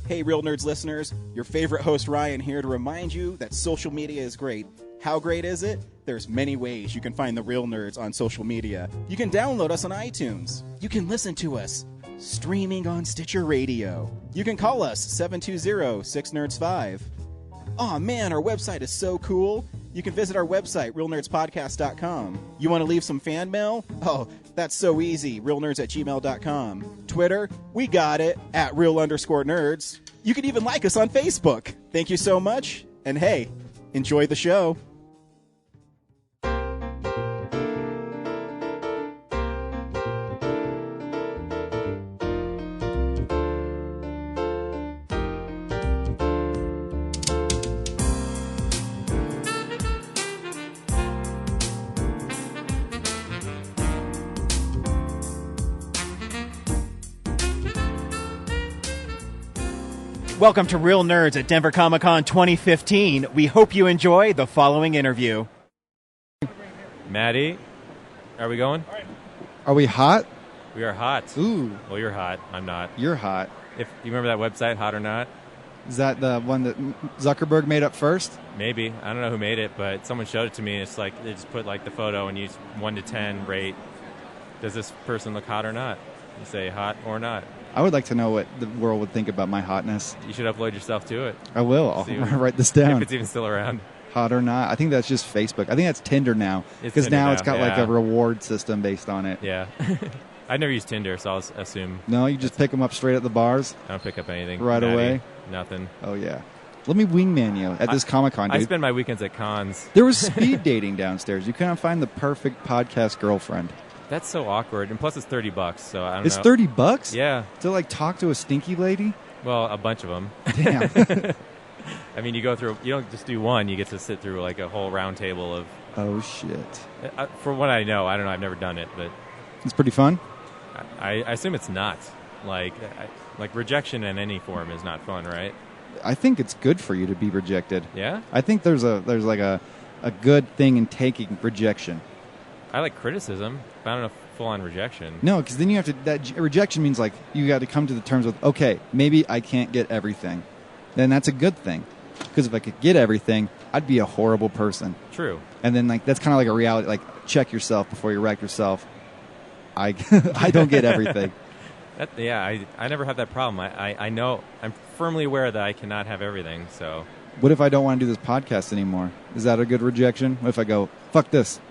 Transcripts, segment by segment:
Hey, Real Nerds listeners, your favorite host Ryan here to remind you that social media is great. How great is it? There's many ways you can find the Real Nerds on social media. You can download us on iTunes. You can listen to us streaming on Stitcher Radio. You can call us 720-6nerds5. Aw man, our website is so cool. You can visit our website, realnerdspodcast.com. You want to leave some fan mail? Oh, that's so easy, realnerds@gmail.com. Twitter, we got it, @real_nerds. You can even like us on Facebook. Thank you so much, and hey, enjoy the show. Welcome to Real Nerds at Denver Comic-Con 2015. We hope you enjoy the following interview. Matty, are we going? Are we hot? We are hot. Ooh. Well, you're hot. I'm not. You're hot. If you remember that website, Hot or Not? Is that the one that Zuckerberg made up first? Maybe. I don't know who made it, but someone showed it to me. And it's like they just put like the photo and use 1 to 10 rate. Does this person look hot or not? You say hot or not. I would like to know what the world would think about my hotness. You should upload yourself to it. I will. I'll write this down. If it's even still around. Hot or not. I think that's just Facebook. I think that's Tinder now. Because now it's got like a reward system based on it. Yeah. I never used Tinder, so I'll assume. No, you just pick them up straight at the bars? I don't pick up anything. Right Matty, away? Nothing. Oh, yeah. Let me wingman you at this Comic-Con, dude. I spend my weekends at cons. There was speed dating downstairs. You couldn't find the perfect podcast girlfriend. That's so awkward. And plus it's $30, so I don't know. It's $30? Yeah. To like talk to a stinky lady? Well, a bunch of them. Damn. I mean, you go through, you don't just do one, you get to sit through like a whole round table of... Oh, shit. For what I know, I don't know, I've never done it, but... It's pretty fun? I assume it's not. Like rejection in any form is not fun, right? I think it's good for you to be rejected. Yeah? I think there's like a good thing in taking rejection. I like criticism, but I don't know full-on rejection. No, because then you have to... That rejection means like you got to come to the terms with, okay, maybe I can't get everything. Then that's a good thing. Because if I could get everything, I'd be a horrible person. True. And then like that's kind of like a reality. Like, check yourself before you wreck yourself. I don't get everything. I never have that problem. I know, I'm firmly aware that I cannot have everything, so... What if I don't want to do this podcast anymore? Is that a good rejection? What if I go, fuck this?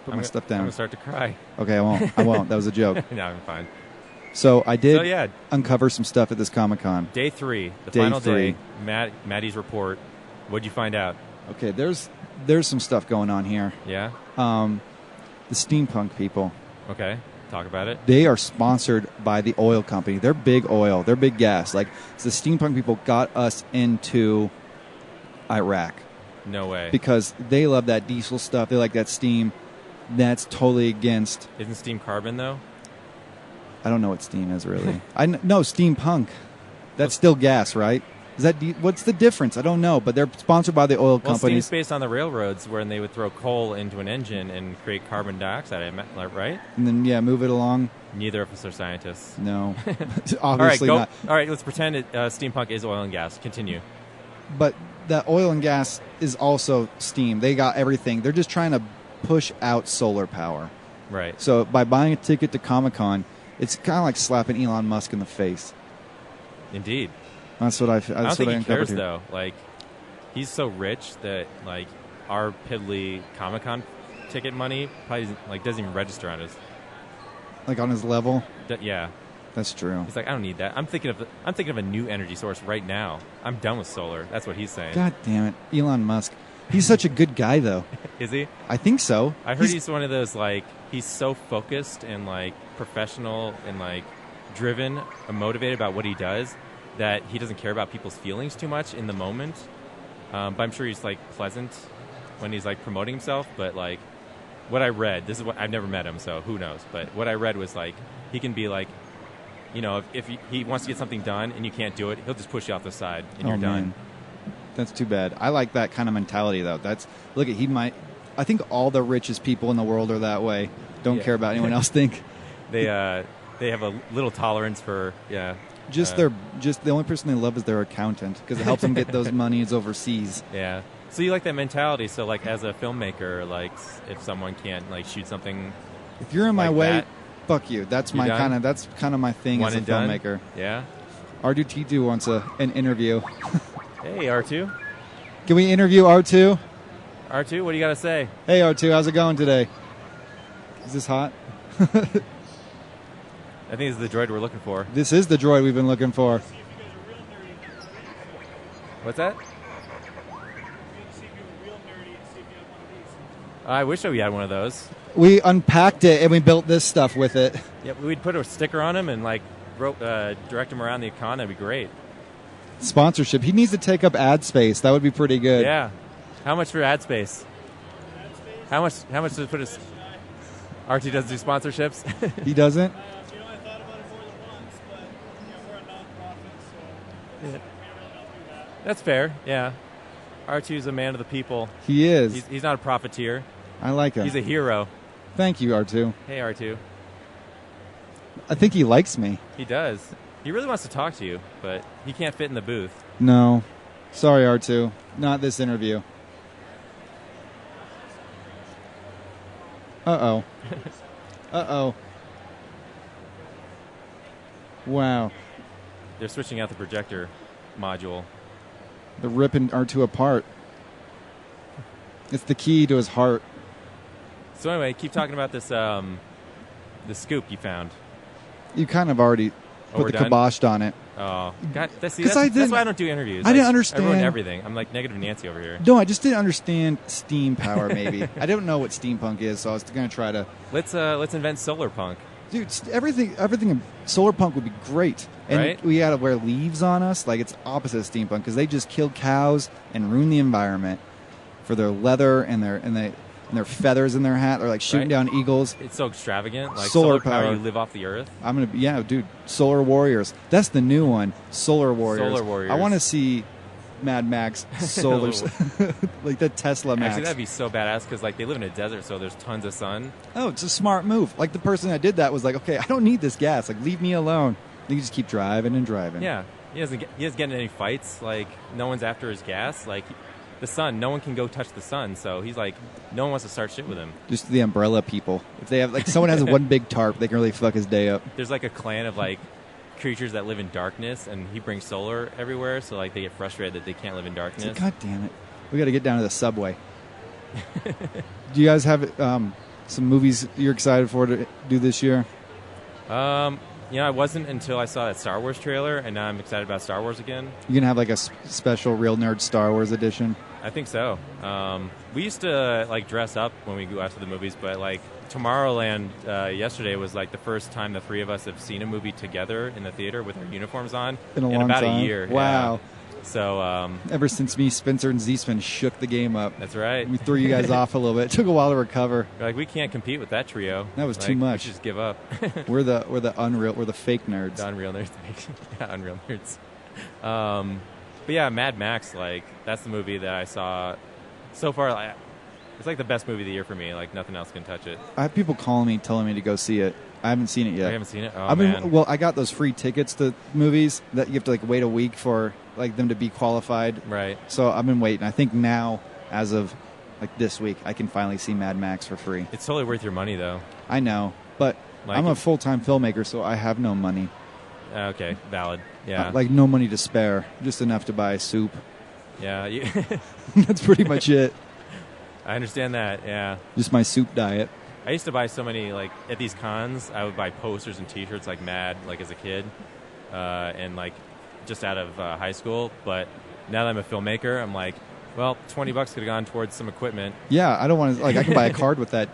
Put my stuff down. I'm going to start to cry. Okay, I won't. That was a joke. No, I'm fine. So I did uncover some stuff at this Comic-Con. Day 3, the final day, Matty's report. What'd you find out? Okay, there's some stuff going on here. Yeah? The steampunk people. Okay, talk about it. They are sponsored by the oil company. They're big oil. They're big gas. Like, the steampunk people got us into Iraq. No way. Because they love that diesel stuff. They like that steam. That's totally against... Isn't steam carbon, though? I don't know what steam is, really. No, steampunk. That's still gas, right? Is that what's the difference? I don't know, but they're sponsored by the oil companies. Steam's based on the railroads, when they would throw coal into an engine and create carbon dioxide, right? And then, move it along. Neither of us are scientists. No. Obviously not. All right, let's pretend steampunk is oil and gas. Continue. But that oil and gas is also steam. They got everything. They're just trying to push out solar power. Right. So by buying a ticket to Comic-Con, it's kind of like slapping Elon Musk in the face. Indeed. That's what I don't think he cares, here. though. Like, he's so rich that, like, our piddly Comic-Con ticket money probably doesn't even register on his... Like, on his level? Yeah. That's true. He's like, I don't need that. I'm thinking of a new energy source right now. I'm done with solar. That's what he's saying. God damn it. Elon Musk. He's such a good guy, though. Is he? I think so. I heard he's one of those, like, he's so focused and, like, professional and, like, driven and motivated about what he does that he doesn't care about people's feelings too much in the moment. But I'm sure he's, like, pleasant when he's, like, promoting himself. But, like, what I read, this is what I've never met him, so who knows. But what I read was, like, he can be, like, you know, if he wants to get something done and you can't do it, he'll just push you off the side and you're done. That's too bad. I like that kind of mentality, though. I think all the richest people in the world are that way. Don't care about anyone else think. They have a little tolerance for, Just the only person they love is their accountant because it helps them get those monies overseas. Yeah. So you like that mentality. So like as a filmmaker, like if someone can't like shoot something, if you're in my like way, that, fuck you. That's my kind of my thing one as a and done? filmmaker. Yeah. R2T2 wants an interview. Hey R2. Can we interview R2? R2, what do you got to say? Hey R2, how's it going today? Is this hot? I think it's the droid we're looking for. This is the droid we've been looking for. What's that? I wish we had one of those. We unpacked it and we built this stuff with it. Yeah, we'd put a sticker on him and like direct him around the con. That'd be great. Sponsorship. He needs to take up ad space. That would be pretty good. Yeah. How much for ad space? How much does it put us? RT doesn't do sponsorships. He doesn't. I thought about it more than once, but we're a nonprofit, so Yeah. we can't really not do that. That's fair. Yeah. R2's a man of the people. He is. He's not a profiteer. I like him. He's a hero. Thank you, R2. Hey, R2. I think he likes me. He does. He really wants to talk to you, but he can't fit in the booth. No. Sorry, R2. Not this interview. Uh-oh. Uh-oh. Wow. They're switching out the projector module. They're ripping R2 apart. It's the key to his heart. So anyway, keep talking about this the scoop you found. You kind of already Oh, put we're the done? kibosh on it. Oh, God, that's I didn't- why I don't do interviews. I didn't Like, understand- I ruin everything. I'm like negative Nancy over here. No, I just didn't understand steam power, maybe. I don't know what steampunk is, so I was going to try to... Let's invent solar punk. Dude, everything in solar punk would be great. And Right? we had to wear leaves on us. Like, it's opposite of steampunk because they just kill cows and ruin the environment for their leather and their feathers in their hat. They're like shooting Right. down eagles. It's so extravagant. Like Solar solar power, power. you live off the earth. Dude, Solar Warriors. That's the new one. Solar Warriors. Solar Warriors. I want to see Mad Max Solar, like the Tesla Max. Actually, that'd be so badass because like they live in a desert, so there's tons of sun. Oh, it's a smart move. Like the person that did that was like, okay, I don't need this gas. Like, leave me alone. You just keep driving and driving. Yeah, he doesn't get in any fights. Like no one's after his gas. Like the sun, no one can go touch the sun. So he's like, no one wants to start shit with him. Just the umbrella people. If they have like someone has one big tarp, they can really fuck his day up. There's like a clan of like creatures that live in darkness, and he brings solar everywhere. So like they get frustrated that they can't live in It's darkness. like, God damn it, we got to get down to the subway. Do you guys have some movies you're excited for to do this year? I wasn't until I saw that Star Wars trailer, and now I'm excited about Star Wars again. You gonna have like a special Real Nerd Star Wars edition? I think so. We used to like dress up when we go out to the movies, but like Tomorrowland yesterday was like the first time the three of us have seen a movie together in the theater with our uniforms on In a long about time? a year. Wow. Yeah. So Ever since me, Spencer, and Z-Spin shook the game up. that's right. We threw you guys off a little bit. It took a while to recover. We're like we can't compete with that trio. That was Like, too much. We should just give up. We're the fake nerds. The Unreal Nerds. Yeah, Unreal Nerds. But yeah, Mad Max, like, that's the movie that I saw so far. Like, it's like the best movie of the year for me. Like, nothing else can touch it. I have people calling me, telling me to go see it. I haven't seen it yet. I haven't seen it? Oh, man. Well, I got those free tickets to movies that you have to like wait a week for like them to be qualified. Right. So I've been waiting. I think now, as of like this week, I can finally see Mad Max for free. It's totally worth your money, though. I know, but Like I'm a it- full-time filmmaker, so I have no money. Okay, valid. Yeah. Like no money to spare, just enough to buy soup. Yeah. That's pretty much it. I understand that, yeah. Just my soup diet. I used to buy so many, like, at these cons, I would buy posters and T-shirts like mad, like, as a kid, and, like, just out of high school. But now that I'm a filmmaker, I'm like, well, $20 could have gone towards some equipment. Yeah, I don't want to, like, I can buy a card with that.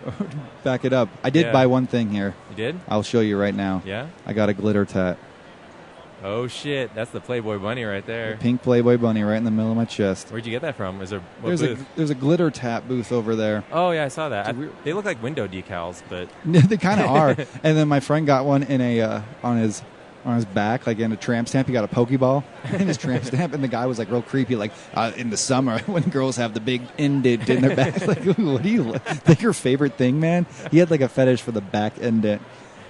Back it up. I did Yeah. buy one thing here. You did? I'll show you right now. Yeah? I got a glitter tat. Oh, shit. That's the Playboy Bunny right there. Pink Playboy bunny right in the middle of my chest. Where'd you get that from? Is there what There's booth? there's a glitter tat booth over there. Oh, yeah, I saw that. It's a weird- They look like window decals, but They kind of are. And then my friend got one in a on his back, like in a tramp stamp. He got a Pokeball in his tramp stamp, and the guy was like real creepy. Like in the summer when girls have the big indent in their back. Like, what do you think your favorite thing, man? He had like a fetish for the back indent.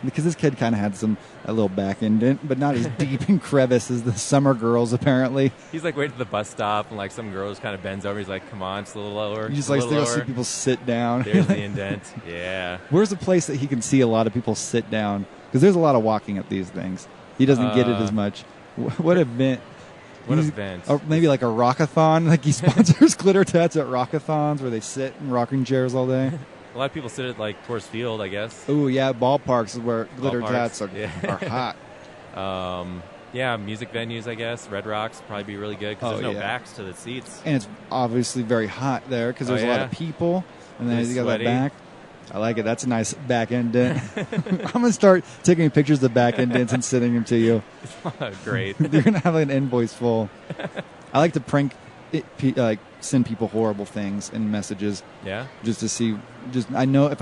because this kid kind of had a little back indent, but not as deep and crevice as the summer girls apparently. He's like waiting at the bus stop, and like some girl just kind of bends over. He's like, "Come on, just a little lower." You just a like little to see lower. people sit down. There's the indent. Yeah. Where's a place that he can see a lot of people sit down? Because there's a lot of walking at these things. He doesn't get it as much. What event? What event? Or maybe like a rockathon. Like he sponsors glitter tats at rockathons where they sit in rocking chairs all day. A lot of people sit at like Coors Field, I guess. Oh yeah, ballparks is where glitter Ballparks, tats are, yeah. are hot. Yeah, music venues, I guess. Red Rocks probably be really good because Oh, there's no yeah. baks to the seats. And it's obviously very hot there because there's a lot yeah. of people. And then It's you got that sweaty. back. I like it. That's a nice back end dent. I'm going to start taking pictures of the back end dents and sending them to you. Great. You're going to have an invoice full. I like to prank, send people horrible things in messages Yeah? just to see. If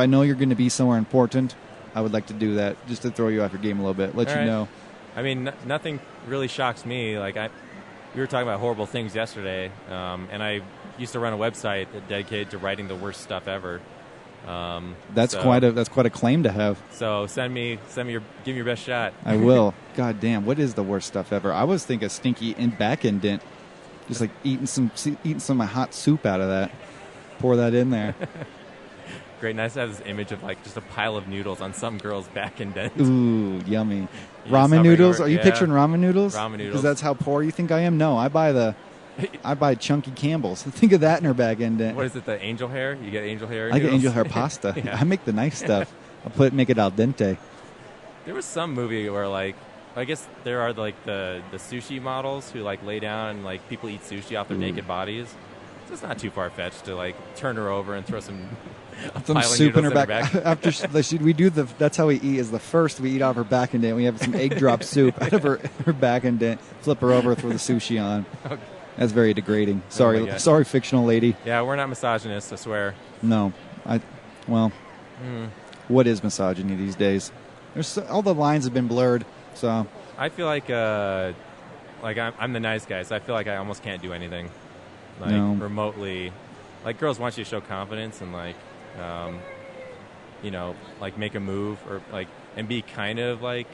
I know you're going to be somewhere important, I would like to do that just to throw you off your game a little bit, let All you right. know. I mean, nothing really shocks me. Like we were talking about horrible things yesterday, and I used to run a website dedicated to writing the worst stuff ever. That's so- quite a claim to have. So give me your best shot. I will. God damn, what is the worst stuff ever? I was thinking stinky and back end dent. Just like eating some of my hot soup out of that. Pour that in there. Great, nice to have this image of like just a pile of noodles on some girl's back indent. Ooh, yummy. You just Ramen hovering noodles? over- Are you yeah. picturing ramen noodles? Ramen noodles. Because that's how poor you think I am? No, I buy chunky Campbell's. Think of that in her back end dent. What is it? The angel hair? You get angel hair? I get noodles? angel hair pasta. Yeah. I make the nice stuff. I'll make it al dente. There was some movie where like I guess there are like the sushi models who like lay down and like people eat sushi off their naked bodies. So it's not too far fetched to like turn her over and throw some pile of Soup in her noodles back. After we do that's how we eat. Is the first we eat off her back and dent. We have some egg drop soup out of her back and dent. Flip her over, throw the sushi on. Okay. That's very degrading. Oh my Sorry, God. sorry, fictional lady. Yeah, we're not misogynists, I swear. No, what is misogyny these days? All the lines have been blurred. So I feel like I'm the nice guy, so I feel like I almost can't do anything like No. remotely. Like girls want you to show confidence and like like make a move or like and be kind of like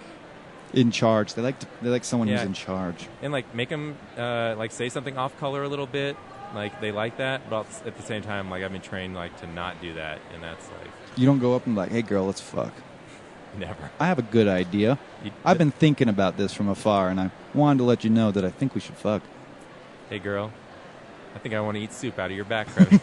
in charge, they like someone who's Yeah. in charge. and like make them like say something off color a little bit. Like they like that, but at the same time, like I've been trained like to not do that, and that's like You don't go up and be like, hey girl, let's fuck. never. I have a good idea. I've been thinking about this from afar, and I wanted to let you know that I think we should fuck. Hey girl, I think I want to eat soup out of your back crack.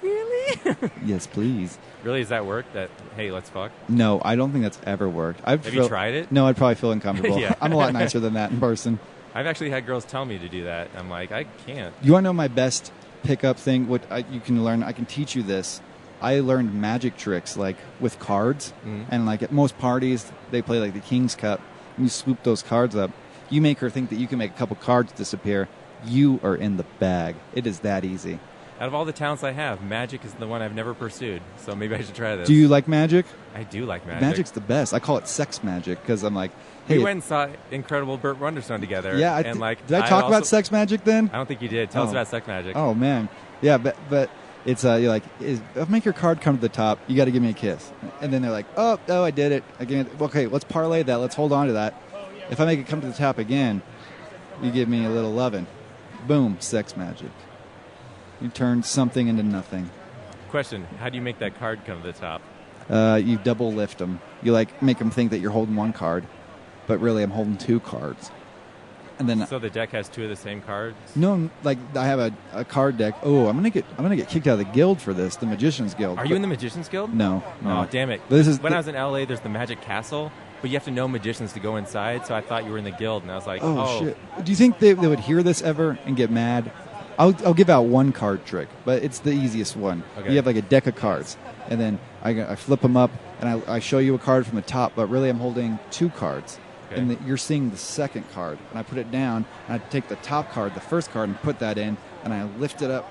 Really? Yes, please. Really? Does that work? That hey, let's fuck? No, I don't think that's ever worked. Have you tried it? No, I'd probably feel uncomfortable. Yeah. I'm a lot nicer than that in person. I've actually had girls tell me to do that. I'm like, I can't. You want to know my best pickup thing? You can learn. I can teach you this. I learned magic tricks like with cards, and like at most parties they play like the King's Cup. And you swoop those cards up. You make her think that you can make a couple cards disappear. You are in the bag. It is that easy. Out of all the talents I have, magic is the one I've never pursued. So maybe I should try this. Do you like magic? I do like magic. Magic's the best. I call it sex magic because I'm like, hey, We went and saw Incredible Burt Wonderstone together. yeah. and like, did I talk about also- sex magic then? I don't think you did. Tell us Oh. about sex magic. Oh man, yeah, but it's you're like, I'll make your card come to the top. You got to give me a kiss, and then they're like, oh, I did it again. Okay, let's parlay that. Let's hold on to that. If I make it come to the top again, you give me a little lovin'. Boom, sex magic. You turn something into nothing. Question: how do you make that card come to the top? You double lift them. You like make them think that you're holding one card, but really I'm holding two cards. And then So the deck has two of the same cards. no, like I have a card deck. Oh, I'm gonna get kicked out of the guild for this, the Magician's Guild. Are you in the Magician's Guild? No. Oh, damn it! This is when I was in LA. There's the Magic Castle, but you have to know magicians to go inside. So I thought you were in the guild, and I was like, Oh, shit! Do you think they would hear this ever and get mad? I'll give out one card trick, but it's the easiest one. Okay. You have like a deck of cards, and then I flip them up, and I show you a card from the top, but really I'm holding two cards. Okay. And you're seeing the second card, and I put it down, and I take the top card, the first card, and put that in, and I lift it up,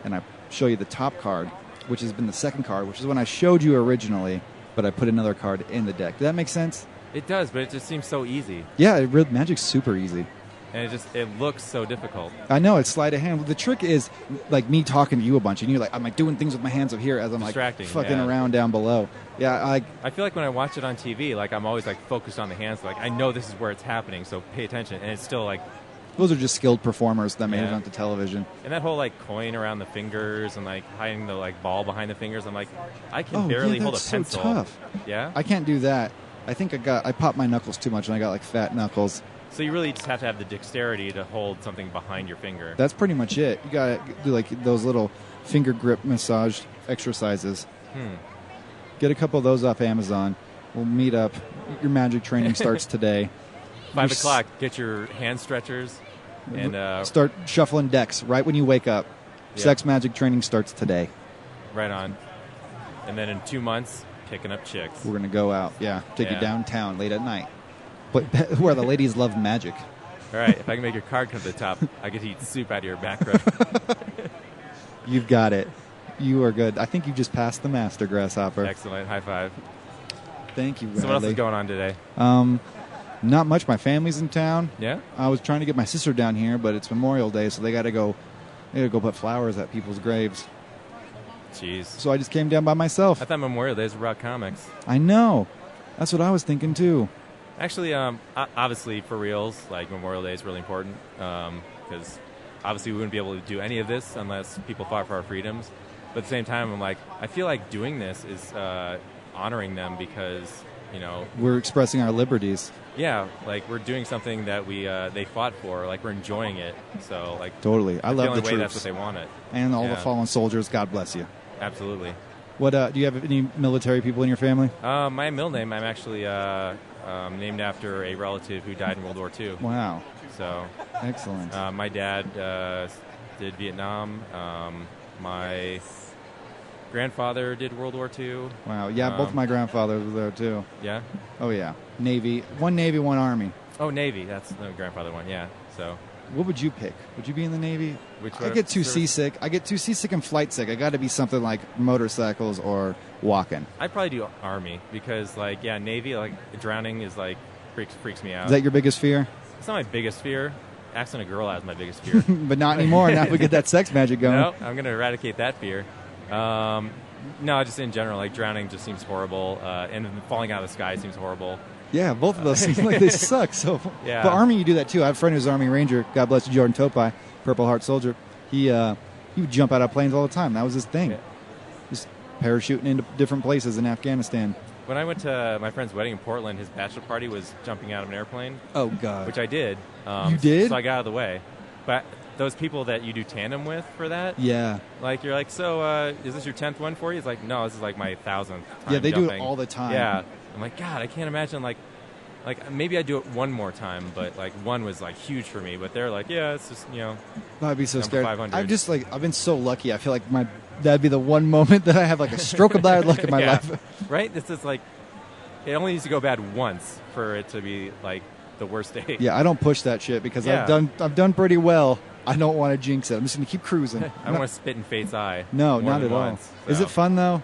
and I show you the top card, which has been the second card, which is when I showed you originally, but I put another card in the deck. Does that make sense? It does, but it just seems so easy. Yeah, magic's super easy. and it looks so difficult. I know, it's sleight of hand. The trick is like me talking to you a bunch, and you're like, I'm like doing things with my hands up here as I'm like fucking around down below. Yeah, I feel like when I watch it on TV, like I'm always like focused on the hands. Like I know this is where it's happening, so pay attention. And it's still like those are just skilled performers that made it onto television. And that whole like coin around the fingers and like hiding the like ball behind the fingers. I'm like, I can barely hold a pencil. So tough. Yeah, I can't do that. I think I popped my knuckles too much, and I got like fat knuckles. So you really just have to have the dexterity to hold something behind your finger. That's pretty much it. You gotta do like those little finger grip massage exercises. Get a couple of those off Amazon. We'll meet up. Your magic training starts today. 5 o'clock. Get your hand stretchers and start shuffling decks right when you wake up. Yeah. Sex magic training starts today. Right on. And then in 2 months, picking up chicks. We're gonna go out. Take you downtown late at night. But where the ladies love magic. All right, if I can make your card come to the top, I get to eat soup out of your back rib. You've got it. You are good. I think you just passed the master, Grasshopper. Excellent. High five. Thank you, Bradley. So what else is going on today? Not much. My family's in town. Yeah? I was trying to get my sister down here, but it's Memorial Day, so they got to go put flowers at people's graves. Jeez. So I just came down by myself. I thought Memorial Day was about comics. I know. That's what I was thinking, too. Actually, obviously, for reals, like Memorial Day is really important because obviously we wouldn't be able to do any of this unless people fought for our freedoms. But at the same time, I'm like, I feel like doing this is honoring them because, you know, we're expressing our liberties. Yeah, like we're doing something that they fought for. Like we're enjoying it. So like totally, I love the troops. That's what they wanted. And all the fallen soldiers. God bless you. Absolutely. What do you have any military people in your family? My middle name, I'm actually named after a relative who died in World War II. Wow. So excellent. My dad did Vietnam. My grandfather did World War II. Wow. Yeah, both my grandfathers were there too. Yeah. Oh yeah. Navy, one Army. Oh, Navy. That's the grandfather one. Yeah. So. What would you pick? Would you be in the Navy? I get too seasick. I get too seasick and flight sick. I got to be something like motorcycles or walking. I'd probably do Army because, like, yeah, Navy, like, drowning is, like, freaks me out. Is that your biggest fear? It's not my biggest fear. Asking a girl out is my biggest fear. But not anymore. Now we get that sex magic going. No, I'm going to eradicate that fear. No, just in general, like, drowning just seems horrible. And falling out of the sky seems horrible. Yeah, both of those seem like they suck. So, yeah. But Army, you do that too. I have a friend who's an Army Ranger. God bless you, Jordan Topai, Purple Heart Soldier. He would jump out of planes all the time. That was his thing. Yeah. Just parachuting into different places in Afghanistan. When I went to my friend's wedding in Portland, his bachelor party was jumping out of an airplane. Oh, God. Which I did. You did? So I got out of the way. But those people that you do tandem with for that, yeah, like you're like, so is this your 10th one for you? It's like, no, this is like my 1,000th time. Yeah, they jumping. do it all the time. Yeah, I'm like, God, I can't imagine like maybe I do it one more time, but like one was like huge for me. But they're like, yeah, it's just I'd be so scared. 500. I've been so lucky. I feel like that'd be the one moment that I have like a stroke of bad luck in my life. Right? It's just like it only needs to go bad once for it to be like the worst day. Yeah, I don't push that shit because I've done pretty well. I don't want to jinx it. I'm just going to keep cruising. I don't want to spit in fate's eye. No, not at all. So. Is it fun though?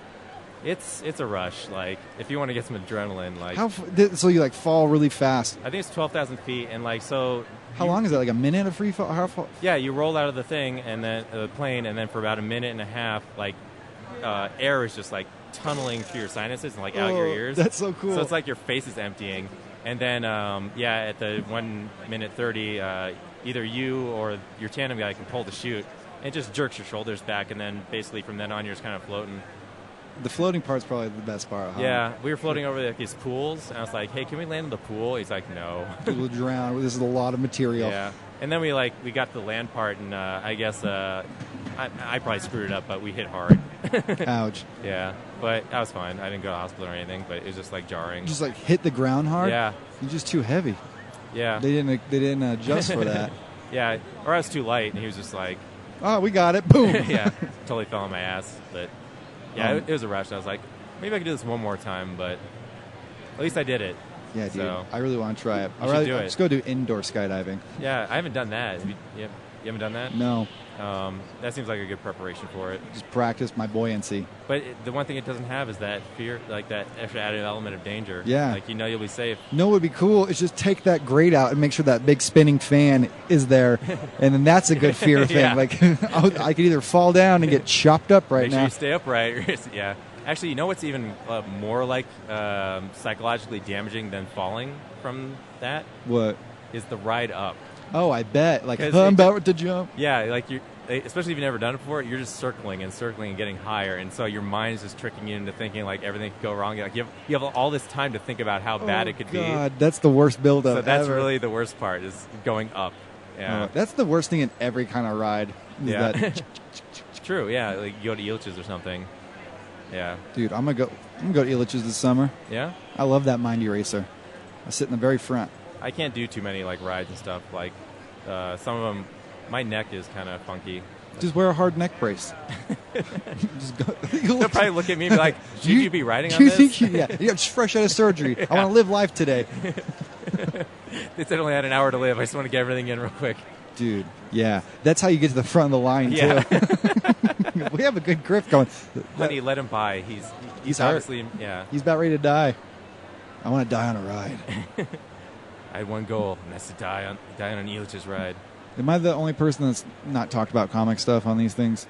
It's a rush. Like if you want to get some adrenaline, like so you like fall really fast. I think it's 12,000 feet, and like so. How long is that? Like a minute of free fall? Yeah, you roll out of the thing and then the plane, and then for about a minute and a half, like air is just like tunneling through your sinuses and like out your ears. That's so cool. So it's like your face is emptying, and then at the 1 minute 30, either you or your tandem guy can pull the chute. And it just jerks your shoulders back, and then basically from then on you're just kind of floating. The floating part's probably the best part. Huh? Yeah, we were floating over like these pools, and I was like, "Hey, can we land in the pool?" He's like, "No." People drown. This is a lot of material. Yeah, and then we got to the land part, and I guess I probably screwed it up, but we hit hard. Ouch. Yeah, but that was fine. I didn't go to the hospital or anything, but it was just like jarring. Just like hit the ground hard. Yeah, you're just too heavy. Yeah, they didn't adjust for that. Yeah, or I was too light, and he was just like, "Oh, we got it." Boom. Yeah, totally fell on my ass, but. Yeah, it was a rush. I was like, maybe I could do this one more time, but at least I did it. Yeah, dude. I really want to try it. You should do it. Let's go do indoor skydiving. Yeah, I haven't done that. You haven't done that? No, That seems like a good preparation for it. just practice my buoyancy. But the one thing it doesn't have is that fear, like that extra added element of danger. Yeah. Like, you know you'll be safe. No, what would be cool is just take that grate out and make sure that big spinning fan is there, and then that's a good fear thing. Yeah. Like I could either fall down and get chopped up right Make sure now. you stay upright. Yeah. Actually, you know what's even more like psychologically damaging than falling from that What? is the ride up. Oh, I bet. Like 'Cause I'm about to jump. Yeah, like especially if you've never done it before, you're just circling and getting higher, and so your mind's just tricking you into thinking like everything could go wrong. Like you have all this time to think about how bad it could God, that's the worst be. buildup So that's ever. really the worst part is going up. Yeah, Oh, that's the worst thing in every kind of ride. Is yeah. that, True. Yeah, like you go to Eelch's or something. Yeah, dude, I'm gonna go to Illich's this summer. yeah. I love that Mindy Racer. I sit in the very front. I can't do too many like rides and stuff. Like some of them, my neck is kind of funky. Just wear a hard neck brace. Just go. They'll probably look at me and be like, "Should you be riding on you this?" think you're just fresh out of surgery. I want to live life today. They said I only had an hour to live. I just want to get everything in real quick. Dude, yeah. That's how you get to the front of the line, Yeah. too. We have a good grip going. Honey, let him by. He's hurt. obviously, yeah. He's about ready to die. I want to die on a ride. I had one goal, and that's to die on Eelch's ride. Am I the only person that's not talked about comic stuff on these things?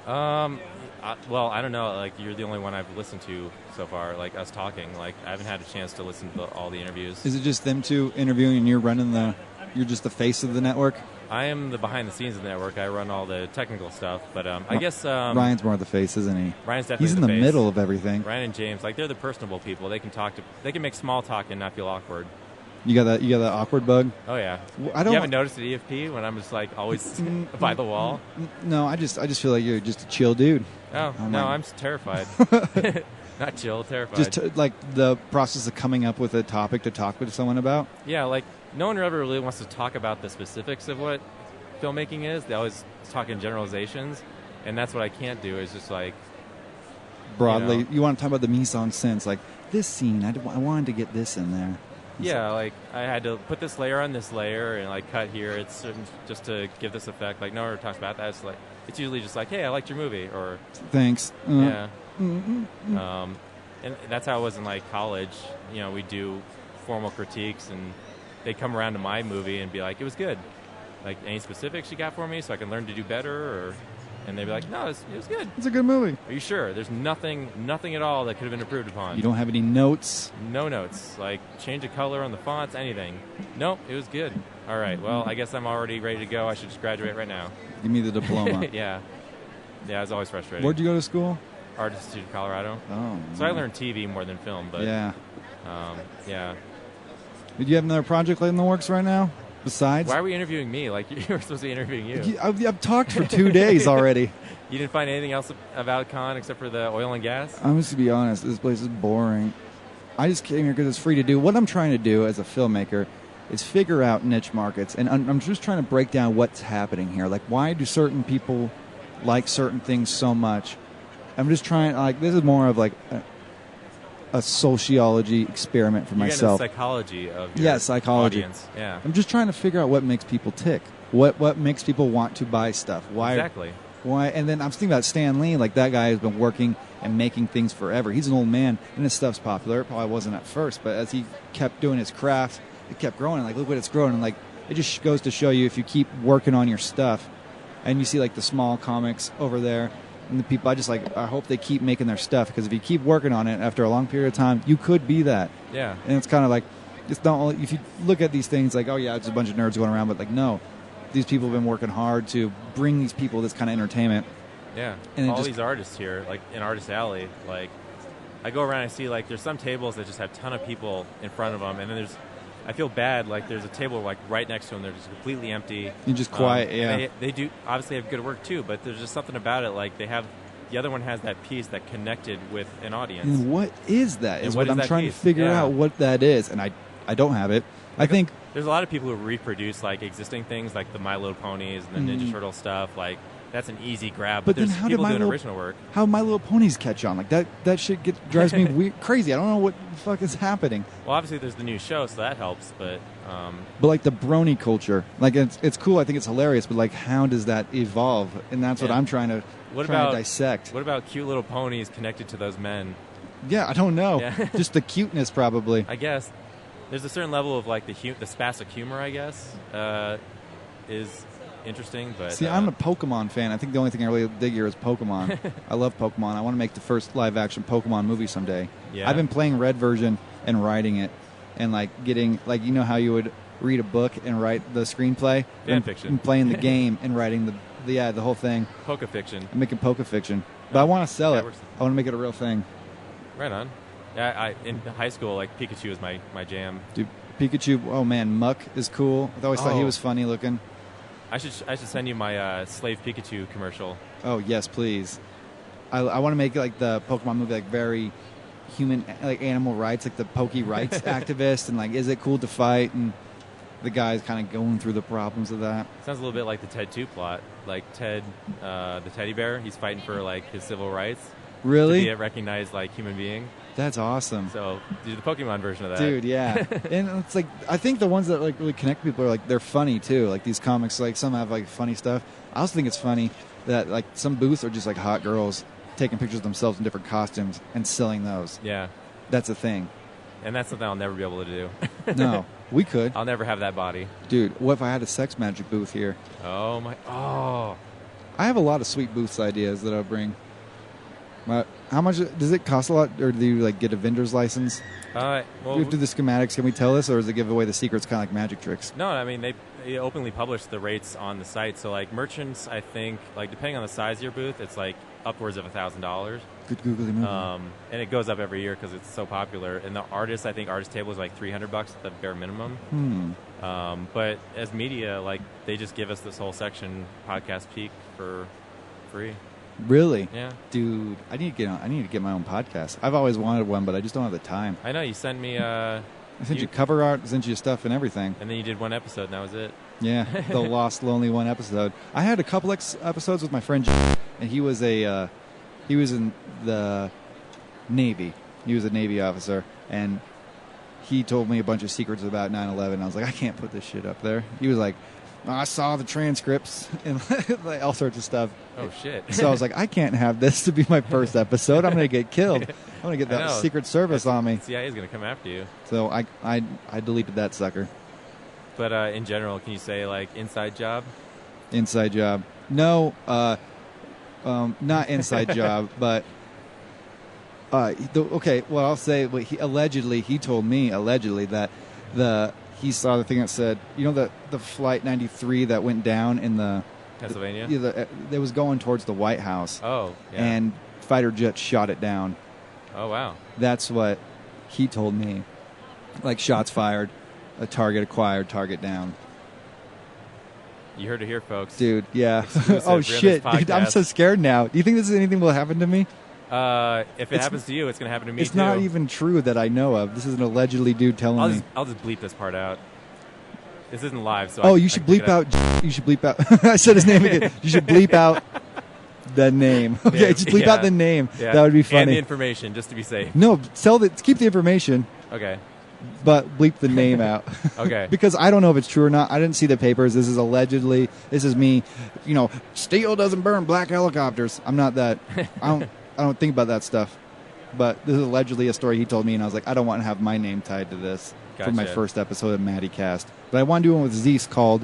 Well, I don't know. Like, you're the only one I've listened to so far, like us talking. Like, I haven't had a chance to listen to all the interviews. Is it just them two interviewing and you're just the face of the network? I am the behind the scenes of the network. I run all the technical stuff, but I guess Ryan's more the face, isn't he? Ryan's definitely He's in the face. middle of everything. Ryan and James, like, they're the personable people. They can make small talk and not feel awkward. You got that awkward bug? Oh yeah. I don't. You haven't noticed at EFP when I'm just like always by the wall? No, I just feel like you're just a chill dude. Oh I'm no, like- I'm terrified. Not chill, terrified. Just like the process of coming up with a topic to talk with someone about. Yeah, like no one ever really wants to talk about the specifics of what filmmaking is. They always talk in generalizations, and that's what I can't do. Is just like Broadly, You know. you want to talk about the mise en scène, like this scene. I wanted to get this in there. yeah, like I had to put this layer on this layer and like cut here. It's just to give this effect. Like no one ever talks about that. It's usually just like, hey, I liked your movie, or Thanks. yeah. And that's how it was in like college. You know, we do formal critiques, and they come around to my movie and be like, "It was good." Like, any specifics you got for me, so I can learn to do better, or and they'd be like, "No, it was good." It's a good movie. Are you sure? There's nothing at all that could have been improved upon. You don't have any notes. No notes, like change of color on the fonts, anything. Nope, it was good. All right, well, I guess I'm already ready to go. I should just graduate right now. Give me the diploma. Yeah, it's always frustrating. Where'd you go to school? Art Institute of Colorado. Oh. So I learned TV more than film, but Yeah. yeah. Did you have another project in the works right now? Besides, Why are we interviewing me? Like, you were supposed to be interviewing you. I've talked for 2 days already. You didn't find anything else about Con except for the oil and gas? I'm just to be honest, this place is boring. I just came here because it's free to do. What I'm trying to do as a filmmaker is figure out niche markets, and I'm just trying to break down what's happening here. Like, why do certain people like certain things so much? I'm just trying. Like, this is more of like a sociology experiment for You're myself. getting the psychology of your psychology. audience. Yeah, I'm just trying to figure out what makes people tick. What makes people want to buy stuff? Why? exactly. Why? And then I'm thinking about Stan Lee. Like, that guy has been working and making things forever. He's an old man, and his stuff's popular. It probably wasn't at first, but as he kept doing his craft, it kept growing. And like, look what it's growing. And like, it just goes to show you, if you keep working on your stuff, and you see like the small comics over there, and the people, I hope they keep making their stuff, because if you keep working on it after a long period of time, you could be that. Yeah. And it's kind of like, it's not only, if you look at these things like, oh yeah, it's a bunch of nerds going around, but like, no, these people have been working hard to bring these people this kind of entertainment. Yeah, And it all just- these artists here, like in Artist Alley, like I go around and see like there's some tables that just have a ton of people in front of them, and then I feel bad, like there's a table like right next to them, they're just completely empty. You're just quiet, and yeah. They do obviously have good work too, but there's just something about it, like the other one has that piece that connected with an audience. And what is that? And Is what what is I'm that trying piece? to figure Yeah. out what that is, and I don't have it. I think There's a lot of people who reproduce like existing things, like the My Little Ponies and the Ninja Turtle stuff, like that's an easy grab. But But there's then how did people My doing Little- original work. How My Little Ponies catch on? Like that shit drives me crazy. I don't know what the fuck is happening. Well, obviously there's the new show, so that helps. But But like the brony culture, like it's cool. I think it's hilarious. But like, how does that evolve? And that's what Yeah. I'm trying to dissect. what about cute little ponies connected to those men? Yeah, I don't know. Yeah. Just the cuteness, probably. I guess there's a certain level of like the spastic humor. I guess is interesting. But See, I'm a Pokemon fan. I think the only thing I really dig here is Pokemon. I love Pokemon. I want to make the first live-action Pokemon movie someday. Yeah. I've been playing Red version and writing it, and like getting like you know how you would read a book and write the screenplay. Fan fiction. And playing the game and writing the whole thing. Poke fiction. I'm making Poke fiction, but I want to sell Yeah, it. we're- I want to make it a real thing. Right on. Yeah, in high school, like Pikachu was my jam. Dude, Pikachu. Oh man, Muck is cool. I always thought he Oh. was funny looking. I should send you my Slave Pikachu commercial. Oh yes, please. I want to make like the Pokemon movie like very human, like animal rights, like the Poke rights activist, and like is it cool to fight? And the guy's kind of going through the problems of that. Sounds a little bit like the Ted 2 plot. Like Ted, the teddy bear, he's fighting for like his civil rights. To Really? be a recognized like human being. That's awesome. So do the Pokemon version of that. Dude, yeah. And it's like I think the ones that like really connect people are like they're funny too. Like these comics, like some have like funny stuff. I also think it's funny that like some booths are just like hot girls taking pictures of themselves in different costumes and selling those. Yeah. That's a thing. And that's something I'll never be able to do. No, we could. I'll never have that body. Dude, what if I had a sex magic booth here? Oh my. Oh. I have a lot of sweet booths ideas that I'll bring. How much does it cost? A lot, or do you like get a vendor's license? Well, Do we do the schematics? Can we tell this, or does it give away the secrets, kind of like magic tricks? no, I mean they openly publish the rates on the site. So like merchants, I think like depending on the size of your booth, it's like upwards of $1,000. Good googly movie. And it goes up every year because it's so popular. And the artists, I think artist table is like $300 at the bare minimum. But as media, like they just give us this whole section, Podcast Peak, for free. Really? Yeah, Dude, I need to get my own podcast. I've always wanted one, but I just don't have the time. I know. You sent me, I sent you cover art, sent you stuff and everything. and then you did one episode, and that was it. Yeah, the Lost Lonely One episode. I had a couple episodes with my friend, and he was in the Navy. He was a Navy officer, and he told me a bunch of secrets about 9/11. I was like, I can't put this shit up there. He was like, I saw the transcripts and like all sorts of stuff. Oh shit! So I was like, I can't have this to be my first episode. I'm going to get killed. I'm going to get I that know. Secret Service on me. CIA is gonna come after you. So I deleted that sucker. But in general, can you say like inside job? Inside job. No, not inside job, but okay. Well, I'll say what he told me that he saw the thing that said, you know, the Flight 93 that went down in the Pennsylvania? it was going towards the White House, Oh, yeah. and fighter jets shot it down. Oh, wow. That's what he told me. Like shots fired, a target acquired, target down. You heard it here, folks. Dude, yeah. Exclusive. Oh We're in shit, this dude, I'm podcast. so scared now. Do you think anything will happen to me? If it happens to you, it's going to happen to me It's too. not even true that I know of. This is an allegedly dude telling me. I'll just bleep this part out. This isn't live, so Oh, I you should can pick bleep it up. out. You should bleep out. I said his name again. You should bleep out the name. Okay, Yeah, just bleep out the name. Yeah. That would be And the funny. information, just to be safe. No, keep the information, Okay. but bleep the name out. Okay. Because I don't know if it's true or not. I didn't see the papers. This is allegedly. This is me. You know, steel doesn't burn black helicopters. I'm not that. I don't think about that stuff. But this is allegedly a story he told me, and I was like, I don't want to have my name tied to this for my Gotcha. first episode of Matty Cast. But I want to do one with Zeist called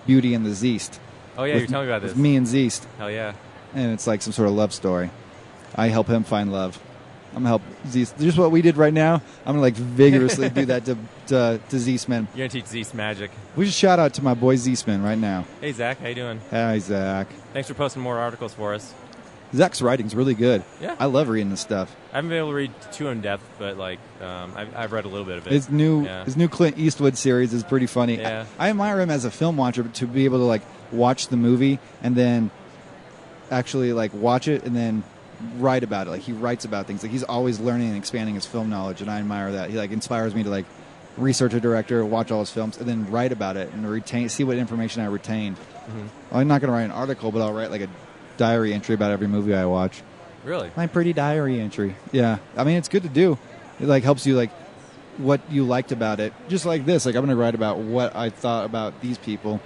Beauty and the Zeist. Oh, yeah, With- you're telling me about with this. me and Zeist. Hell yeah. And it's like some sort of love story. I help him find love. I'm gonna help Zeist. Just what we did right now. I'm gonna like vigorously do that to Zeistman. You're going to teach Zeus magic. We should shout out to my boy Zeistman right now. Hey, Zach. How you doing? Hi Zach. Thanks for posting more articles for us. Zach's writing's really good. Yeah. I love reading this stuff. I haven't been able to read too in depth, but like I've read a little bit of it. His new Yeah. Clint Eastwood series is pretty funny. Yeah. I admire him as a film watcher to be able to like watch the movie and then actually like watch it and then write about it. Like he writes about things. Like he's always learning and expanding his film knowledge, and I admire that. He like inspires me to like research a director, watch all his films, and then write about it and see what information I retained. Mm-hmm. I'm not going to write an article, but I'll write like a diary entry about every movie I watch. Really? My pretty diary entry. Yeah. I mean, it's good to do. It like helps you like what you liked about it. Just like this, like I'm going to write about what I thought about these people.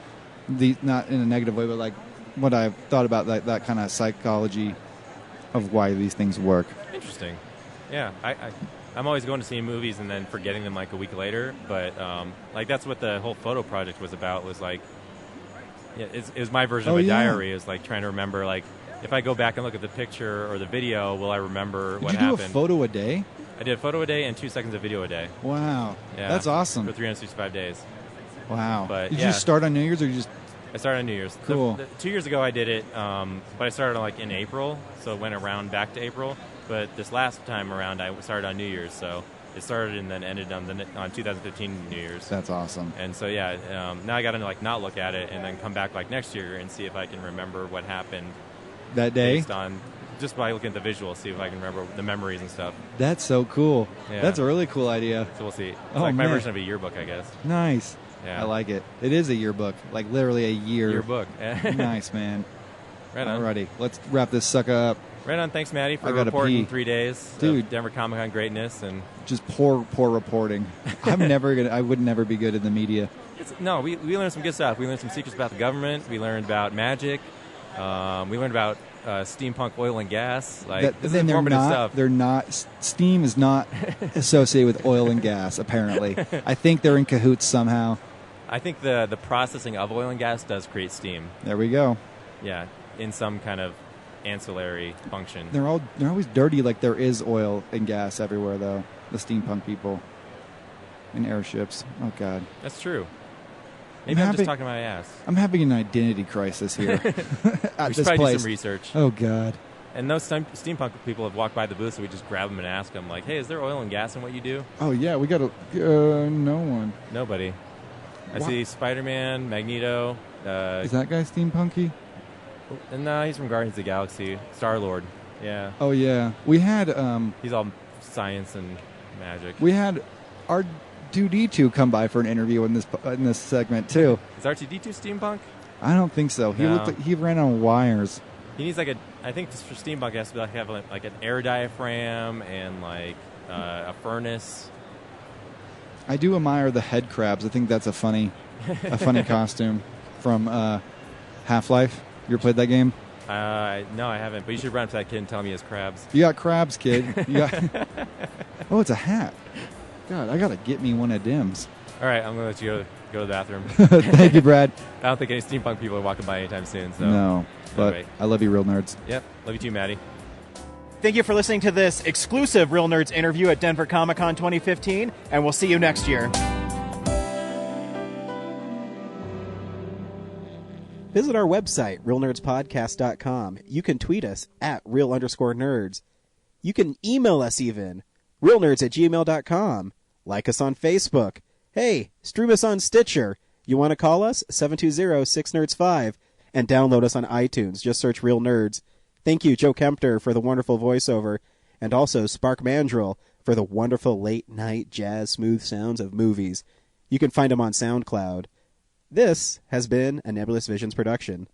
Not in a negative way, but like what I thought about that kind of psychology of why these things work. Interesting. Yeah. I'm always going to see movies and then forgetting them like a week later, but like that's what the whole photo project was about. Was like, yeah, it was my version of a diary. It was like trying to remember, like, if I go back and look at the picture or the video, will I remember what happened? Did you do a photo a day? I did a photo a day and 2 seconds of video a day. Wow. Yeah, that's awesome. For 365 days. Wow. But, did you start on New Year's or you just... I started on New Year's. Cool. 2 years ago I did it, but I started like in April, so it went around back to April. But this last time around I started on New Year's, so it started and then ended on 2015 New Year's. That's awesome. And so yeah, now I got to like not look at it and then come back like next year and see if I can remember what happened that day. Based on just by looking at the visuals, see if I can remember the memories and stuff. That's so cool. Yeah. That's a really cool idea. So we'll see. It's like my version of a yearbook, I guess. Nice. Yeah. I like it. It is a yearbook, like literally a yearbook. Nice, man. Right on. Alrighty, let's wrap this sucker up. Right on. Thanks, Matty, for reporting reporting 3 days Dude, of Denver Comic Con greatness and just poor reporting. I would never be good in the media. We learned some good stuff. We learned some secrets about the government. We learned about magic. We learned about steampunk oil and gas. Like this is informative stuff. They're not. Steam is not associated with oil and gas. Apparently, I think they're in cahoots somehow. I think the processing of oil and gas does create steam. There we go. Yeah, in some kind of ancillary function. They're always dirty, like there is oil and gas everywhere, though. The steampunk people in airships. Oh God, that's true. Maybe I'm just talking my ass. I'm having an identity crisis here. At we should this probably place. do some research. Oh God. And those steampunk people have walked by the booth, so we just grab them and ask them, like, "Hey, is there oil and gas in what you do?" Oh yeah, we got no one. Nobody. I see Spider-Man, Magneto. Is that guy steampunky? No, he's from Guardians of the Galaxy. Star-Lord. Yeah. Oh yeah, we had. He's all science and magic. We had R2D2 come by for an interview in this segment too. Is R2D2 steampunk? I don't think so. He looked like he ran on wires. He needs I think just for steampunk, he has to have like an air diaphragm and like a furnace. I do admire the head crabs. I think that's a funny costume from Half-Life. You ever played that game? No, I haven't. But you should run up to that kid and tell me he has crabs. You got crabs, kid. Oh, it's a hat. God, I gotta get me one of Dims. All right, I'm gonna let you go to the bathroom. Thank you, Brad. I don't think any steampunk people are walking by anytime soon. So. No, but anyway. I love you, real nerds. Yep, love you too, Matty. Thank you for listening to this exclusive Real Nerds interview at Denver Comic Con 2015, and we'll see you next year. Visit our website, realnerdspodcast.com. You can tweet us at real_nerds. You can email us even, realnerds@gmail.com. Like us on Facebook. Hey, stream us on Stitcher. You want to call us? 720-6nerds5. And download us on iTunes. Just search Real Nerds. Thank you, Joe Kempter, for the wonderful voiceover, and also Spark Mandrill for the wonderful late-night jazz smooth sounds of movies. You can find him on SoundCloud. This has been a Nebulous Visions production.